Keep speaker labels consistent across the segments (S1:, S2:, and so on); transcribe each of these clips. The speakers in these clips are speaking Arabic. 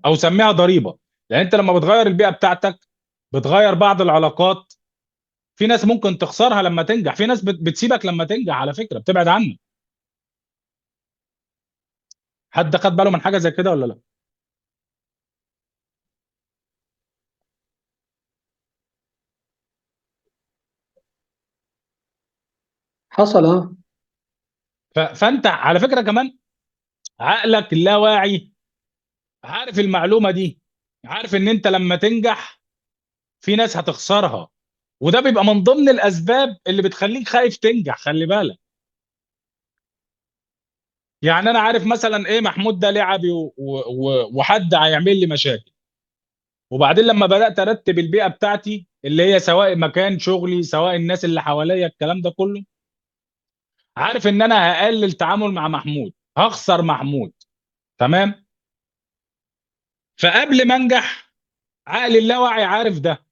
S1: او سميها ضريبه. لان انت لما بتغير البيئه بتاعتك بتغير بعض العلاقات. في ناس ممكن تخسرها لما تنجح، في ناس بتسيبك لما تنجح، على فكره بتبعد عنك. حد خد باله من حاجه زي كده ولا لا؟
S2: حصل اه.
S1: فانت على فكره كمان عقلك اللاواعي عارف المعلومه دي، عارف ان انت لما تنجح في ناس هتخسرها. وده بيبقى من ضمن الاسباب اللي بتخليك خايف تنجح، خلي بالك. يعني انا عارف مثلا ايه، محمود ده لعبي وحد هيعمل لي مشاكل. وبعدين لما بدات ارتب البيئه بتاعتي اللي هي سواء مكان شغلي سواء الناس اللي حواليا الكلام ده كله، عارف ان انا هقلل تعامل مع محمود، هخسر محمود. تمام. فقبل ما انجح عقلي اللاواعي عارف ده.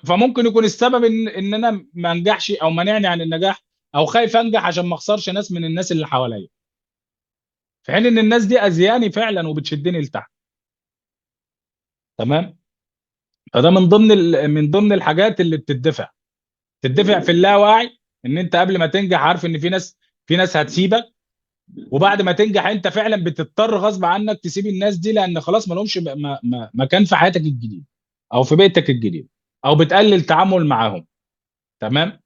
S1: فممكن يكون السبب ان انا ما انجحش او مانعني عن النجاح، او خايف انجح عشان ما اخسرش ناس من الناس اللي حواليا، في حين ان الناس دي اذياني فعلا وبتشدني لتحت. تمام. فده من ضمن من ضمن الحاجات اللي بتدفع في اللاواعي. ان انت قبل ما تنجح عارف ان في ناس هتسيبك. وبعد ما تنجح انت فعلا بتضطر غصب عنك تسيب الناس دي، لان خلاص ما لهمش مكان في حياتك الجديده او في بيتك الجديد، او بتقلل تعامل معاهم. تمام.